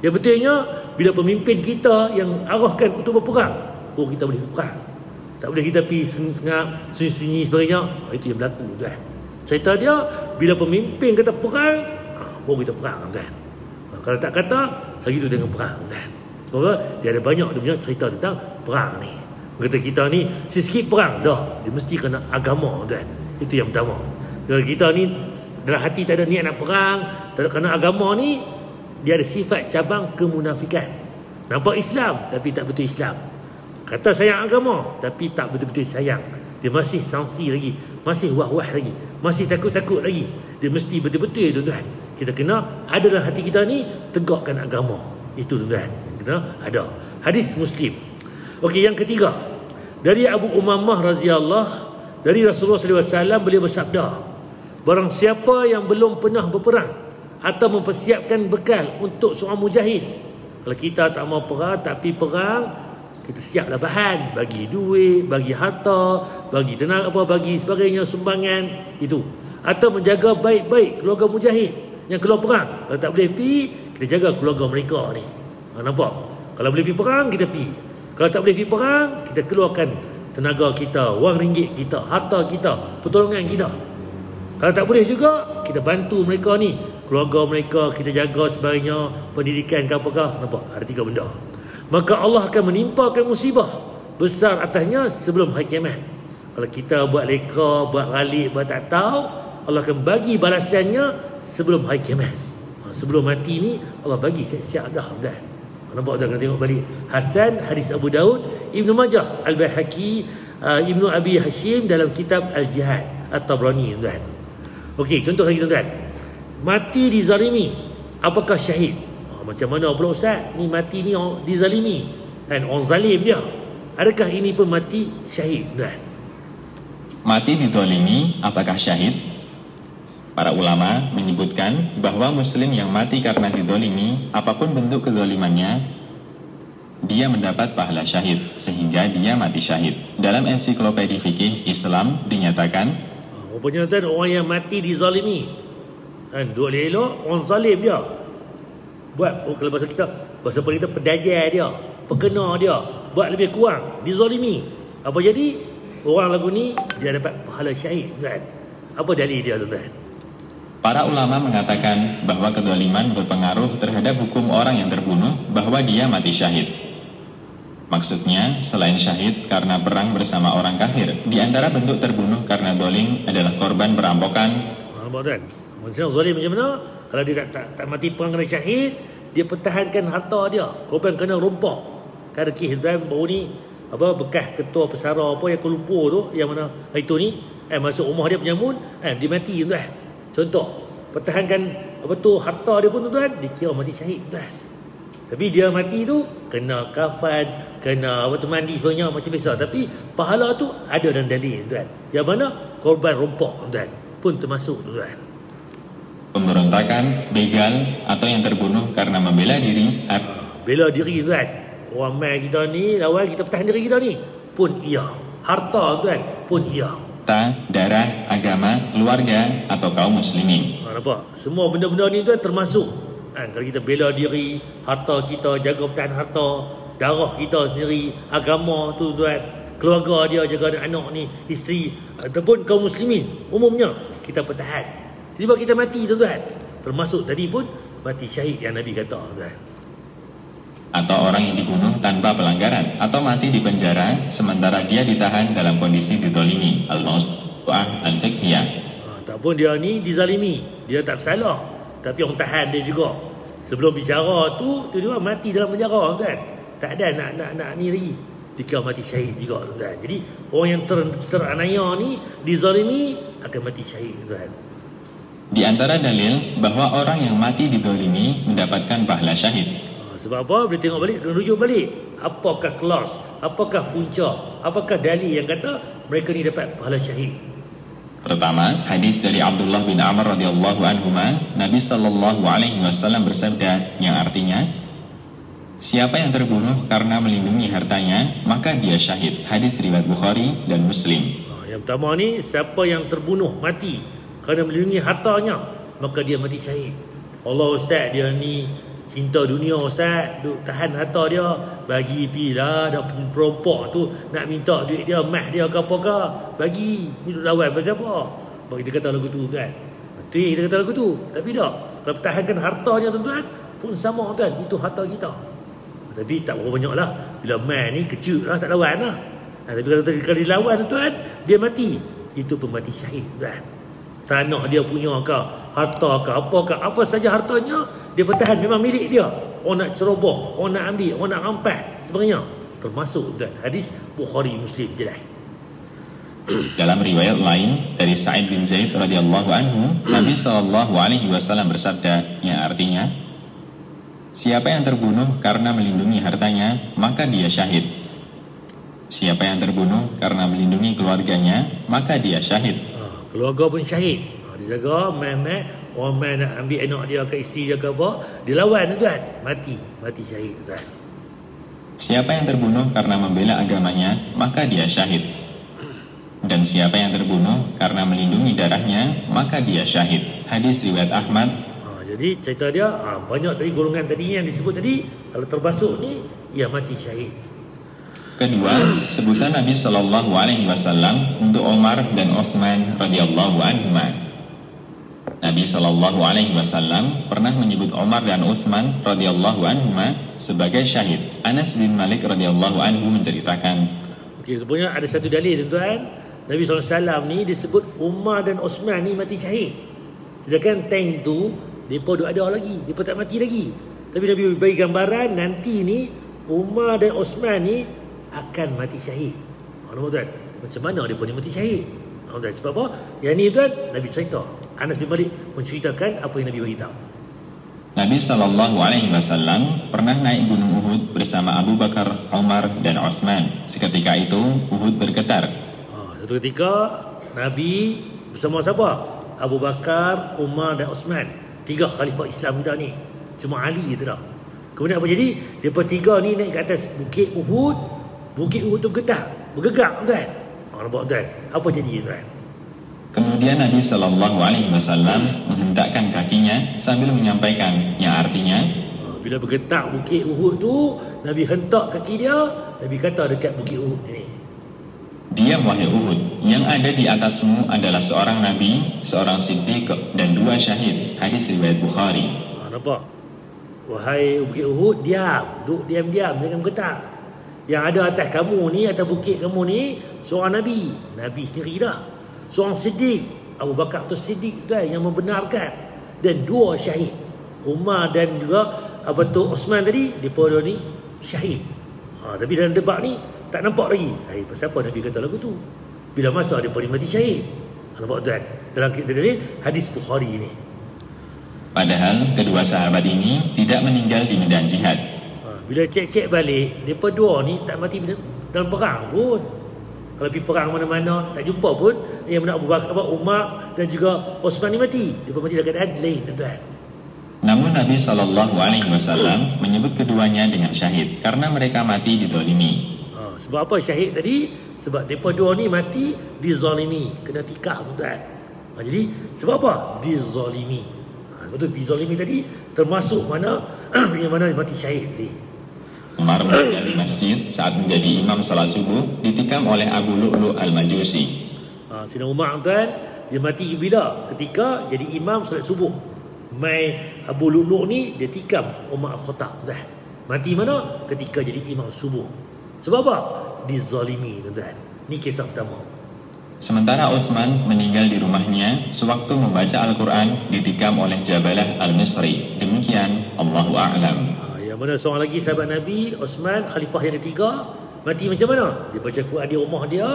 Yang betulnya, bila pemimpin kita yang arahkan untuk berperang, kita boleh berperang. Tak boleh kita pergi sengap, sunyi-sunyi sebagainya. Itu yang berlaku tuan. Cerita dia, bila pemimpin kata perang, baru kita perang kan. Kalau tak kata, lagi tu dengan perang kan. Sebab dia ada banyak dia punya cerita tentang perang ni. Kata kita ni, sikit perang dah, dia mesti kena agama kan. Itu yang pertama. Kalau kita ni dalam hati tak ada niat nak perang, tak ada kena agama ni, dia ada sifat cabang kemunafikan. Nampak Islam tapi tak betul Islam. Kata sayang agama tapi tak betul-betul sayang. Dia masih sangsi lagi, masih wah-wah lagi, masih takut-takut lagi. Dia mesti betul-betul tuan-tuan. Kita kena ada dalam hati kita ni tegakkan agama. Itu tuan-tuan. Kena ada. Hadis Muslim. Okey, yang ketiga. Dari Abu Umamah radhiyallahu, dari Rasulullah SAW beliau bersabda, barang siapa yang belum pernah berperang atau mempersiapkan bekal untuk seorang mujahid. Kalau kita tak mau perang tapi perang, kita siaplah bahan, bagi duit, bagi harta, bagi tenaga bagi sebagainya, sumbangan itu. Atau menjaga baik-baik keluarga mujahid yang keluar perang. Kalau tak boleh pergi, kita jaga keluarga mereka ni. Nampak? Kalau boleh pergi perang, kita pergi. Kalau tak boleh pergi perang, kita keluarkan tenaga kita, wang ringgit kita, harta kita, pertolongan kita. Kalau tak boleh juga, kita bantu mereka ni, keluarga mereka, kita jaga sebagainya, pendidikan ke apakah. Nampak? Ada 3 benda. Maka Allah akan menimpakan musibah besar atasnya sebelum hari kiamat. Kalau kita buat leka, buat ghalib, buat tak tahu, Allah akan bagi balasannya sebelum hari kiamat. Sebelum mati ni Allah bagi siap-siap dah. Nampak dah, kena tengok balik. Hasan, hadis Abu Daud, Ibnu Majah, Al-Baihaqi, Ibnu Abi Hashim dalam kitab Al-Jihad, At-Tabrani, tuan. Okey, contoh lagi tuan. Mati dizalimi, apakah syahid? Macam mana pula ustaz? Ni mati ni dizalimi, kan orang zalim dia. Adakah ini pun mati syahid, tuan? Mati dizalimi, apakah syahid? Para ulama menyebutkan bahwa muslim yang mati karena dizalimi, apapun bentuk kezalimannya, dia mendapat pahala syahid, sehingga dia mati syahid. Dalam ensiklopedia fikih Islam dinyatakan, rupanya tuan, orang yang mati dizalimi, kan, duk elok, orang zalim dia. Buat, kalau bahasa kita pedajar dia, pekena dia, buat lebih kurang, dizalimi. Apa jadi? Orang lagu ni, dia dapat pahala syahid, tuan. Apa dalil dia, tuan? Para ulama mengatakan bahwa kezaliman berpengaruh terhadap hukum orang yang terbunuh, bahwa dia mati syahid. Maksudnya, selain syahid karena perang bersama orang kafir, di antara bentuk terbunuh karena zalim adalah korban perampokan. Nampak tuan? Maksudnya zalim macam mana? Kalau dia tak mati perang kena syahid, dia pertahankan harta dia. Korban kena rompak. Kan ada kes tuan baru ni, bekas ketua pesara apa yang Kuala Lumpur tu, yang mana itu ni, masuk rumah dia penyamun, dia mati tuan. Contoh, pertahankan harta dia pun tuan, dikira mati syahid tuan. Tapi dia mati tu kena kafan, kena mandi sebenarnya macam biasa. Tapi pahala tu ada dalam dalil tuan. Yang mana korban rompak tuan pun termasuk tuan. Pemberontakan, begal atau yang terbunuh karena membela diri. Bela diri tuan. Orang mai kita ni lawan, kita pertahan diri kita ni pun iya. Harta tuan pun iya. Darah, agama, keluarga atau kaum muslimin. Nampak? Semua benda-benda ni tuan termasuk. Kalau kita bela diri, harta kita, jaga pertahan harta, darah kita sendiri, agama tu tuan, keluarga dia, jaga anak ni, isteri, ataupun kaum muslimin umumnya, kita pertahan. Tiba kita mati tuan, termasuk tadi pun mati syahid yang Nabi kata tuan. Atau orang yang dibunuh tanpa pelanggaran, atau mati di penjara sementara dia ditahan dalam kondisi dizalimi. Al-Mawsu'ah Al-Fiqhiyah. Ataupun dia ni dizalimi, dia tak bersalah, tapi orang tahan dia juga. Sebelum bicara tu, dia mati dalam penjara kan. Tak ada nak ni lagi, dikira mati syahid juga tuan. Jadi orang yang teranaya ni dizalimi akan mati syahid tuan. Di antara dalil bahwa orang yang mati dizalimi mendapatkan pahala syahid. Sebab apa? Boleh tengok balik, kena rujuk balik. Apakah kelas? Apakah punca? Apakah dalil yang kata mereka ni dapat pahala syahid? Pertama, hadis dari Abdullah bin Amr radhiyallahu anhuma, Nabi sallallahu alaihi wasallam bersabda, yang artinya, siapa yang terbunuh karena melindungi hartanya, maka dia syahid. Hadis riwayat Bukhari dan Muslim. Yang pertama ni, siapa yang terbunuh mati kerana melindungi hartanya, maka dia mati syahid. Allah ustaz, dia ni cinta dunia ustaz, duk tahan harta dia, bagi pilah dah perompak tu nak minta duit dia, mah dia ke apakah, bagi ni duk lawan pasal apa? Sebab kita kata lagu tu kan, betul kita kata lagu tu, tapi tak, kalau pertahankan hartanya tuan-tuan pun sama tuan, itu harta kita. Tapi tak berapa banyak lah, bila mah ni kecil lah, tak lawan lah. Tapi kalau dilawan tuan, dia mati, itu pun mati syahid tuan. Tanah dia punya ke, harta ke, apa saja hartanya, dia pertahan, memang milik dia. Orang nak ceroboh, orang nak ambil, orang nak rampas sebenarnya, termasuk tuan. Hadis Bukhari Muslim jelas. Dalam riwayat lain dari Sa'id bin Zaid radhiyallahu anhu, Nabi sallallahu alaihi wasallam bersabda, yang artinya, siapa yang terbunuh karena melindungi hartanya, maka dia syahid. Siapa yang terbunuh karena melindungi keluarganya, maka dia syahid. Keluarga pun syahid. Dia jaga, orang main nak ambil anak dia ke, isteri dia ke apa, dia lawan tuan, mati syahid tuan. Siapa yang terbunuh karena membela agamanya, maka dia syahid. Dan siapa yang terbunuh karena melindungi darahnya, maka dia syahid. Hadis riwayat Ahmad. Jadi cerita dia banyak tadi golongan tadi yang disebut tadi, kalau terbasuk ni ia mati syahid. Kedua, sebutan Nabi Shallallahu Alaihi Wasallam untuk Umar dan Utsman radhiyallahu anhuma. Nabi Shallallahu Alaihi Wasallam pernah menyebut Umar dan Utsman radhiyallahu anhuma sebagai syahid. Anas bin Malik radhiyallahu anhu menceritakan. Okey, rupanya ada satu dalil tuan-tuan. Nabi SAW ni disebut Umar dan Utsman ni mati syahid. Sedangkan time tu mereka duk ada lagi, mereka tak mati lagi. Tapi Nabi bagi gambaran nanti ni Umar dan Utsman ni akan mati syahid. Nampak tuan? Macam mana mereka ni mati syahid? Tuan, sebab apa? Yang ni tuan, Nabi cerita. Anas bin Malik menceritakan apa yang Nabi beritahu. Nabi Shallallahu Alaihi Wasallam pernah naik gunung Uhud bersama Abu Bakar, Umar dan Utsman. Seketika itu Uhud bergetar. Satu ketika Nabi bersama siapa? Abu Bakar, Umar dan Utsman. 3 khalifah Islam kita ni. Cuma Ali je tak. Kemudian apa jadi? Mereka 3 ni naik ke atas bukit Uhud. Bukit Uhud tu bergerak tuan. Nampak tuan? Apa jadi tuan? Kemudian Nabi Shallallahu Alaihi Wasallam menghentakkan kakinya sambil menyampaikan, yang artinya, bila bergetak bukit Uhud tu, Nabi hentak kaki dia. Nabi kata dekat bukit Uhud ni, diam wahai Uhud, yang ada di atasmu adalah seorang Nabi, seorang Siddiq dan 2 syahid. Hadis riwayat Bukhari. Nampak? Wahai bukit Uhud, diam. Duduk diam-diam, jangan bergetak. Yang ada atas kamu ni, atas bukit kamu ni, seorang Nabi. Nabi sendiri dah. Seorang Siddiq, Abu Bakar tu Siddiq tu yang membenarkan. Dan 2 syahid, Umar dan juga Utsman tadi, mereka 2 ni syahid. Tapi dalam debat ni tak nampak lagi. Pasal apa Nabi kata lagu tu? Bila masa mereka ni mati syahid. Nampak tuan? Dalam hadis Bukhari ni. Padahal kedua sahabat ini tidak meninggal di medan jihad. Bila cek-cek balik, mereka 2 ni tak mati dalam perang pun. Kalau pergi perang mana-mana, tak jumpa pun yang Abu Bakar, Umar dan juga Utsman ni mati. Mereka mati dalam keadaan lain tuan. Namun Nabi Shallallahu Alaihi Wasallam menyebut keduanya dengan syahid karena mereka mati dizalimi. Sebab apa syahid tadi? Sebab mereka 2 ni mati dizalimi, kena tikar tuan. Jadi sebab apa? Dizalimi. Sebab tu dizalimi tadi termasuk mana yang mana mati syahid tadi. Umar meninggal di masjid saat menjadi imam salat subuh ditikam oleh Abu Lu'lu' al-Majusi. Sayyidina Umar tuan, dia mati bila? Ketika jadi imam salat subuh. Mai Abu Lu'lu' ni dia tikam Umar al-Khattab tuan. Mati mana? Ketika jadi imam subuh. Sebab apa? Dizalimi tuan. Ni kisah pertama. Sementara Utsman meninggal di rumahnya sewaktu membaca Al-Quran ditikam oleh Jabalah al-Misri. Demikian, Allahu a'lam. Yang mana seorang lagi sahabat Nabi, Utsman, khalifah yang ketiga, mati macam mana? Dia baca Quran di rumah dia,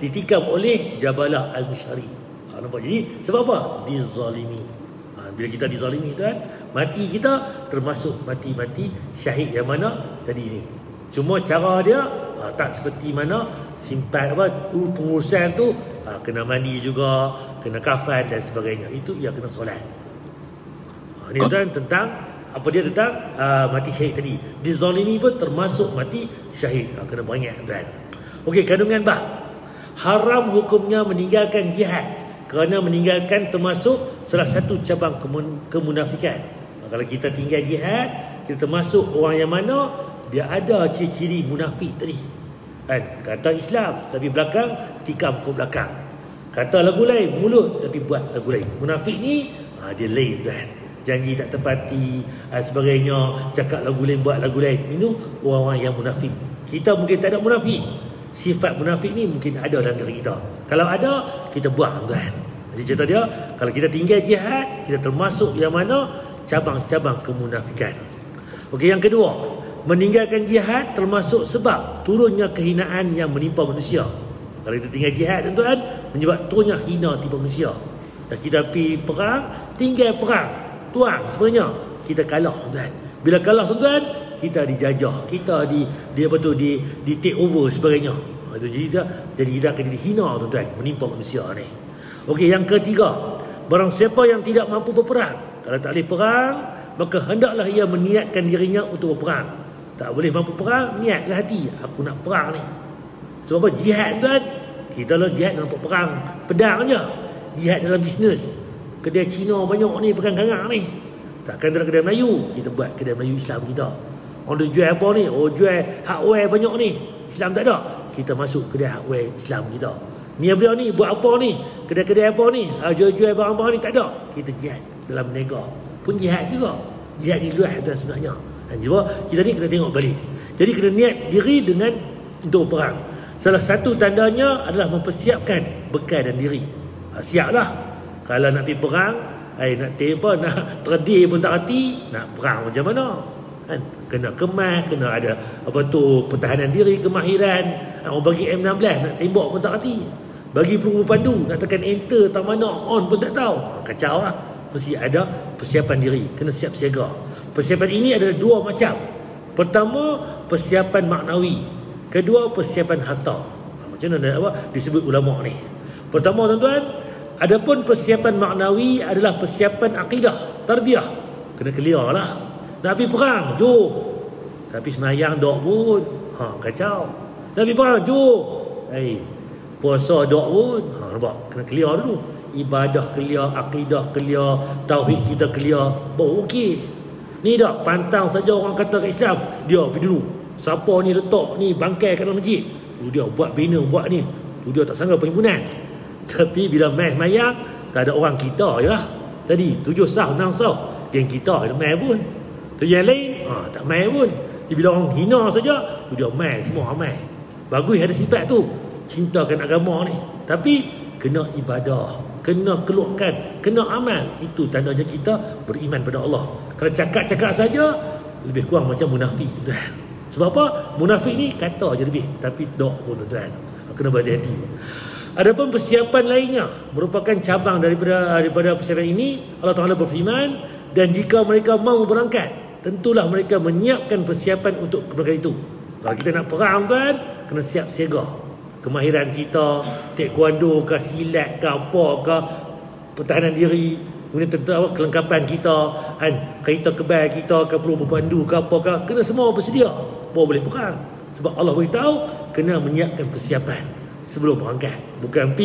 ditikam oleh Jabalah al-Misri. Nampak? Jadi sebab apa? Dizalimi. Bila kita dizalimi tuan, mati kita termasuk mati-mati syahid yang mana tadi ni. Cuma cara dia tak seperti mana simpan pengurusan tu, kena mandi juga, kena kafan dan sebagainya. Itu ia kena solat. Ni tuan tentang apa dia tentang mati syahid tadi. Dizalimi pun termasuk mati syahid. Kena banyak tuan. Okey, kandungan bab. Haram hukumnya meninggalkan jihad kerana meninggalkan termasuk salah satu cabang kemunafikan. Kalau kita tinggal jihad, kita termasuk orang yang mana dia ada ciri-ciri munafik tadi. Kata Islam tapi belakang tikam ke belakang. Kata lagu lain mulut tapi buat lagu lain. Munafik ni dia lain tuan. Janji tak tepati, sebagainya, cakap lagu lain, buat lagu lain. Ini orang-orang yang munafik. Kita mungkin tak ada munafik. Sifat munafik ni mungkin ada dalam diri kita. Kalau ada, kita buang tuan. Jadi cerita dia, kalau kita tinggal jihad, kita termasuk yang mana cabang-cabang kemunafikan. Okey, yang kedua, meninggalkan jihad termasuk sebab turunnya kehinaan yang menimpa manusia. Kalau kita tinggal jihad tuan-tuan, menyebab turunnya hina timpa manusia. Dan kita pergi perang, tinggal perang, tuan sebenarnya kita kalah tuan. Bila kalah tuan, kita dijajah, kita di take over sebagainya. Itu jadi kita akan jadi hina tuan, menimpa manusia ni. Okey, yang ketiga, barang siapa yang tidak mampu berperang, kalau tak boleh perang, maka hendaklah ia meniatkan dirinya untuk berperang. Tak boleh mampu perang, niatlah hati, aku nak perang ni. Sebab apa? Jihad tuan, kita lah jihad dalam perang pedang je. Jihad dalam bisnes, kedai Cina banyak ni pegang garang ni. Takkan dalam kedai Melayu, kita buat kedai Melayu Islam kita. Orang tu jual apa ni? Oh, jual hardware banyak ni. Islam tak ada, kita masuk kedai hardware Islam kita. Ni beliau ni buat apa ni? Kedai-kedai apa ni? Jual-jual barang-barang ni tak ada. Kita jihad dalam berniaga. Pun jihad juga. Jihad di luar dan sebenarnya. Dan juga kita ni kena tengok balik. Jadi kena niat diri dengan untuk perang. Salah satu tandanya adalah mempersiapkan bekal dan diri. Siaplah. Kalau nak pergi perang, nak tembak, nak terdir pun tak hati, nak perang macam mana? Kan? Kena kemas, kena ada pertahanan diri, kemahiran. Orang bagi M16 nak tembak pun tak hati. Bagi peluru pandu nak tekan enter tak mana on pun tak tahu. Kacau lah. Mesti ada persiapan diri, kena siap siaga. Persiapan ini ada dua macam. Pertama, persiapan maknawi. Kedua, persiapan harta. Macam mana disebut ulama ni? Pertama tuan-tuan, adapun persiapan maknawi adalah persiapan akidah, tarbiyah. Kena clear lah. Nak pergi perang, jom. Tapi semayang dok pun, kacau. Nak pergi perang, jom. Puasa dok pun, nampak? Kena clear dulu. Ibadah clear, akidah clear, tauhid kita clear, baru okey. Ni dak pantang saja orang kata kat Islam, dia pergi dulu. Siapa ni letak ni bangkai kat dalam masjid, tu dia buat bina buat ni, tu dia tak sangka perhimpunan. Tapi bila main semayang, tak ada orang kita je lah. Tadi 7 sah, 6 sah, geng kita tak main pun. Tu yang lain tak main pun. Bila orang hina saja, tu dia main, semua main. Bagus ada sifat tu, cintakan agama ni. Tapi kena ibadah, kena keluarkan, kena amal. Itu tandanya kita beriman pada Allah. Kalau cakap-cakap saja, lebih kurang macam munafik, tuan. Sebab apa? Munafik ni kata je lebih, tapi dok pun, tuan. Kena berhati-hati. Adapun persiapan lainnya merupakan cabang daripada persiapan ini. Allah Ta'ala berfirman, dan jika mereka mau berangkat, tentulah mereka menyiapkan persiapan untuk berangkat itu. Kalau kita nak perang, tuan, kena siap siaga. Kemahiran kita, taekwondo ke, silat ke, apa ke, pertahanan diri, kemudian tentu kelengkapan kita, kereta kebal kita ke, peluru berpandu ke, apa ke, kena semua bersedia baru boleh perang. Sebab Allah beritahu kena menyiapkan persiapan sebelum berangkat. Bukan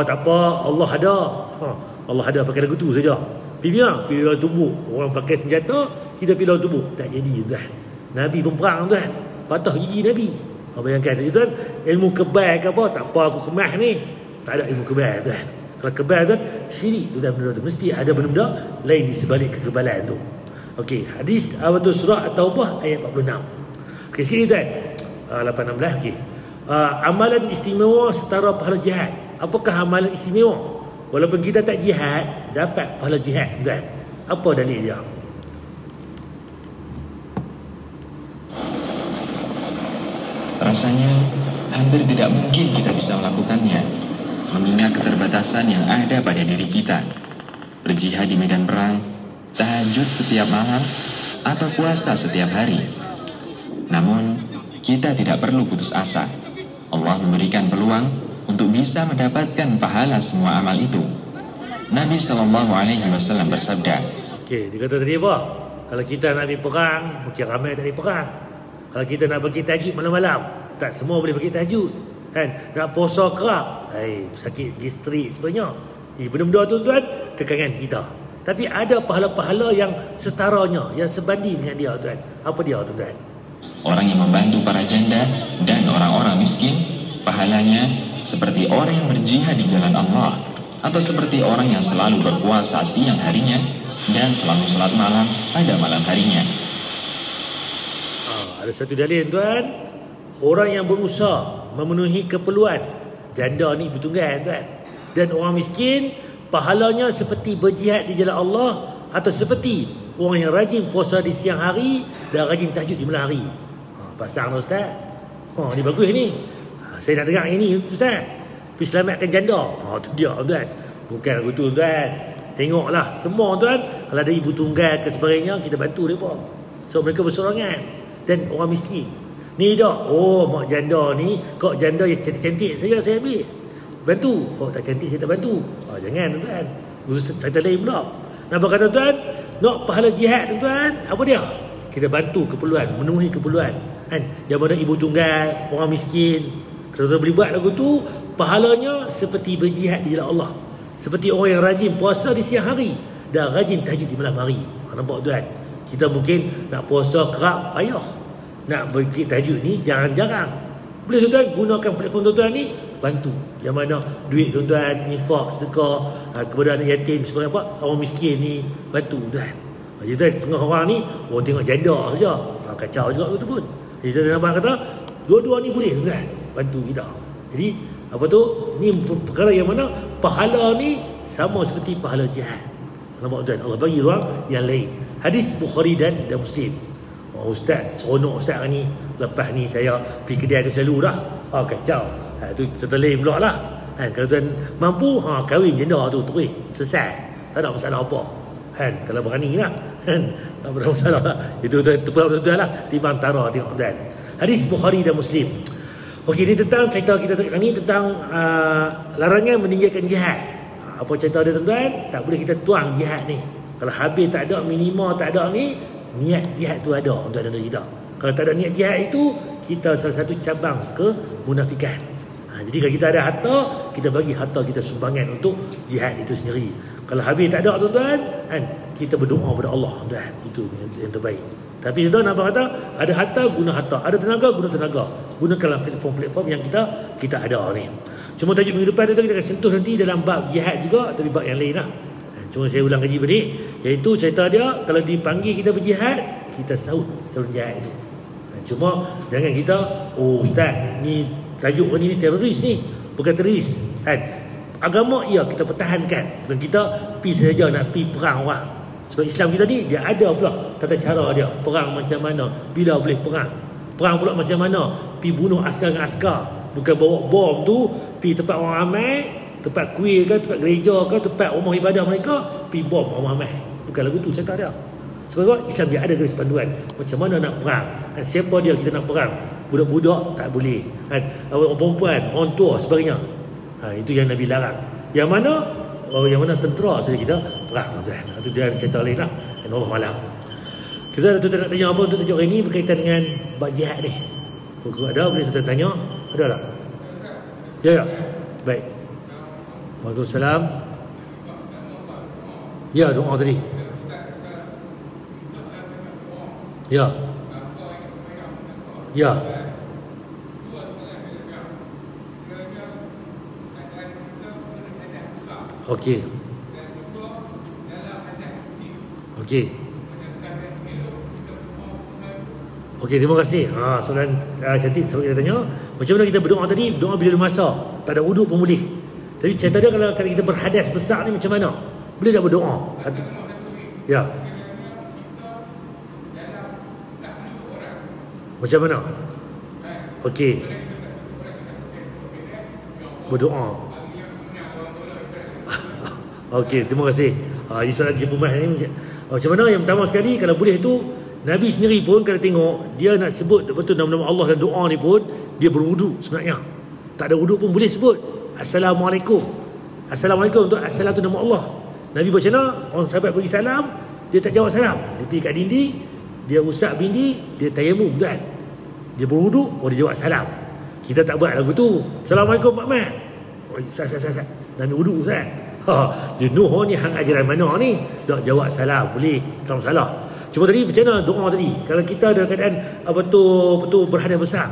tak apa, Allah ada. Allah ada pakai lagu tu saja. Pergi lawan tumbuk, orang pakai senjata, kita pergi lawan tumbuk. Tak jadi, tuan. Nabi pun perang, tuan. Patah gigi Nabi. Bayangkan itu, tuan, ilmu kebal ke apa, tak apa aku kemas ni. Tak ada ilmu kebal, tuan. Kalau kebal, tuan, syirik tu dan benda tu. Mesti ada benda-benda lain di sebalik kekebalan tu. Okey, hadis surah At-Taubah ayat 46. Okey, sini, tuan. 816, okey. Amalan istimewa setara pahala jihad. Apakah amalan istimewa? Walaupun kita tak jihad, dapat pahala jihad, tuan. Apa dalil dia? Rasanya hampir tidak mungkin kita bisa melakukannya, mengingat keterbatasan yang ada pada diri kita. Berjihad di medan perang, tahajud setiap malam, atau puasa setiap hari. Namun, kita tidak perlu putus asa. Allah memberikan peluang untuk bisa mendapatkan pahala semua amal itu. Nabi SAW bersabda, Okey, dia kata tadi apa? Kalau kita nak pergi perang, mungkin ramai tak pergi perang. Kalau kita nak bagi tahajud malam-malam, tak semua boleh bagi tahajud, kan? Nak puasa kerap, sakit gastrik sebenarnya. Benda-benda tu, tuan, kekangan kita. Tapi ada pahala-pahala yang setaranya, yang sebanding dengan dia, tuan. Apa dia, tuan? Orang yang membantu para janda dan orang-orang miskin, pahalanya seperti orang yang berjihad di jalan Allah, atau seperti orang yang selalu berpuasa siang harinya dan selalu salat malam pada malam harinya. Ada satu dalil, tuan. Orang yang berusaha memenuhi keperluan janda ni bertunggal, tuan, dan orang miskin, pahalanya seperti berjihad di jalan Allah, atau seperti orang yang rajin puasa di siang hari dan rajin tahajud di malam hari. Pasang tu, ustaz. Ni bagus ni. Saya nak dengar ini, ustaz. Pergi selamatkan janda. Tu dia, tuan. Bukan betul, tuan. Tengoklah semua, tuan. Kalau ada ibu tunggal ke sebagainya, kita bantu mereka. So mereka bersorangan. Dan orang miskin. Ni dah, mak janda ni, kok janda yang cantik-cantik saja saya ambil. Bantu. Tak cantik saya tak bantu. Jangan, tuan. Cerita lain pula. Nampak kata, tuan, nak pahala jihad, tuan, apa dia? Kita bantu keperluan, memenuhi keperluan. Kan? Yang mana ibu tunggal, orang miskin. Kalau kita boleh buat lagu tu, pahalanya seperti berjihad di jalan Allah. Seperti orang yang rajin puasa di siang hari dan rajin tahajud di malam hari. Nampak, tuan? Kita mungkin nak puasa kerap, payah. Nak bagi tahajud ni jarang-jarang. Boleh tuan-tuan gunakan platform tuan-tuan ni bantu. Yang mana duit tuan-tuan, infak, sedekah kepada anak yatim, sebagai apa, orang miskin ni bantu tuan. Jadi tuan, tengah orang ni orang tengok janda saja, kacau juga tu pun. Jadi tuan nampak kata dua-dua ni boleh tuan bantu kita. Jadi apa tu, ni perkara yang mana pahala ni sama seperti pahala jihad. Nampak tuan, Allah bagi ruang yang lain. Hadis Bukhari dan Muslim. Ustaz, seronok ustaz ni, lepas ni saya pergi kedai tu selalu dah. Kacau. Tu tertelih pula lah. Kalau tuan mampu, kahwin jenda tu terus selesai. Tak ada masalah apa. Kalau berani lah. Tak ada masalah lah. Itu tuan-tuan lah. Timbang tara tengok tuan. Hadis Bukhari dan Muslim. Okey, ni tentang cerita kita ni tentang larangan meninggalkan jihad. Apa cerita dia tuan-tuan? Tak boleh kita tuang jihad ni. Kalau habis tak ada, minima tak ada ni, niat jihad tu ada untuk ada kita. Kalau tak ada niat jihad itu, kita salah satu cabang kemunafikan. Jadi kalau kita ada harta, kita bagi harta kita sumbangan untuk jihad itu sendiri. Kalau habis tak ada tuan-tuan, kita berdoa kepada Allah, tuan. Itu yang terbaik. Tapi tuan apa kata, ada harta guna harta, ada tenaga guna tenaga. Gunakanlah platform-platform yang kita ada ni. Cuma tajuk minggu depan tu kita akan sentuh nanti dalam bab jihad juga, tapi bab yang lain lah. Cuma saya ulang kaji balik, iaitu cerita dia kalau dipanggil kita berjihad, kita sahut jihad itu. Cuma jangan kita, ustaz ni tajuk ni teroris ni, bukan teroris. Agama ya kita pertahankan, dan kita pergi saja nak pergi perang orang. Sebab Islam kita ni dia ada pula tata cara dia, perang macam mana, bila boleh perang. Perang pula macam mana, pergi bunuh askar dengan askar, bukan bawa bom tu pergi tempat orang ramai, tempat kuil ke, tempat gereja ke, tempat rumah ibadah mereka, pergi bom orang ramai. Bukan lagu tu cerita dia. Sebab Islam dia ada garis panduan macam mana nak perang, siapa dia kita nak perang. Budak-budak tak boleh, orang perempuan, orang tua sebagainya. Itu yang Nabi larang. Yang mana tentera saja kita perang tuan. Itu dia cerita lain lah. Allah malam. Kita ada tuan nak tanya apa untuk tajuk hari ni berkaitan dengan bab jihad ni. Kalau ada boleh tuan tanya. Ada tak? Ya. Baik. Waalaikumsalam. Ya, doa tadi. Ya. Ya. Okey. Okey. Okey, terima kasih. Soalan cantik sebab kita tanya. Macam mana kita berdoa tadi? Doa bila masa. Tak ada wuduk pun boleh. Tapi cerita dia kalau kita berhadas besar ni macam mana? Boleh tak berdoa? Ya. Macam mana? Okey. Berdoa. Okey, terima kasih. Ini soalan jemput ni macam mana? Yang pertama sekali, kalau boleh tu Nabi sendiri pun kalau tengok dia nak sebut betul nama-nama Allah dan doa ni pun dia berwudu sebenarnya. Tak ada wudu pun boleh sebut Assalamualaikum. Assalamualaikum tu assalam tu nama Allah. Nabi macam mana? Orang sahabat bagi salam, dia tak jawab salam. Dia pergi kat dinding, dia usap bindi, dia tayamum kan. Dia berwudu, dia jawab salam. Kita tak buat lagu tu. Assalamualaikum Pak Mat. Nabi wudu kan. Dia Nuh ni hang ajaran mana ni? Tak jawab salam boleh, tak masalah. Cuma tadi macam mana doa tadi? Kalau kita dalam keadaan betul berhadas besar,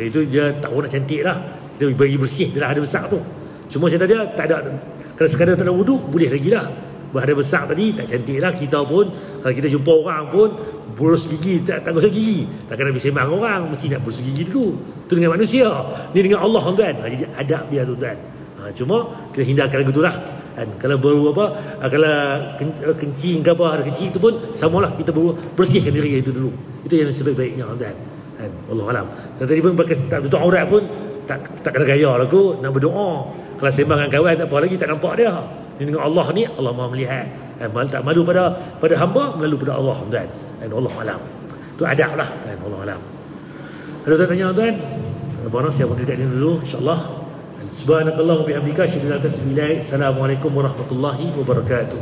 itu dia tak nak cantik lah. Kita bagi bersih dalam hadas besar tu. Cuma cerita dia tak ada, kalau sekadar tak ada wudu boleh lagi lah. Berhadas besar tadi tak cantik lah. Kita pun kalau kita jumpa orang pun burus gigi, tak gosok gigi. Takkan nak sembang orang, mesti nak burus gigi dulu. Tu dengan manusia, ni dengan Allah kan. Jadi adab dia tu kan. Cuma kita hindarkan lagu tu lah. Kalau baru kalau kencing ke apa, ada kecil tu pun samalah, kita baru bersihkan diri itu dulu. Itu yang sebaik-baiknya kan. Wallahualam. Dan tadi pun pakai tak tutup aurat pun tak kena gaya lah kot nak berdoa. Kalau sembang dengan kawan tak apa lagi, tak nampak dia. Ini dengan Allah ni, Allah Maha melihat. Tak malu pada hamba, malu pada Allah kan. Wallahualam. Tu adab lah. Wallahualam. Ada tanya tuan? Abang saya bagi kat ini dulu insya-Allah. Subhanakallahumma bihamdika asyhadu an la ilaha illa anta astaghfiruka wa atubu ilaik. Assalamualaikum warahmatullahi wabarakatuh.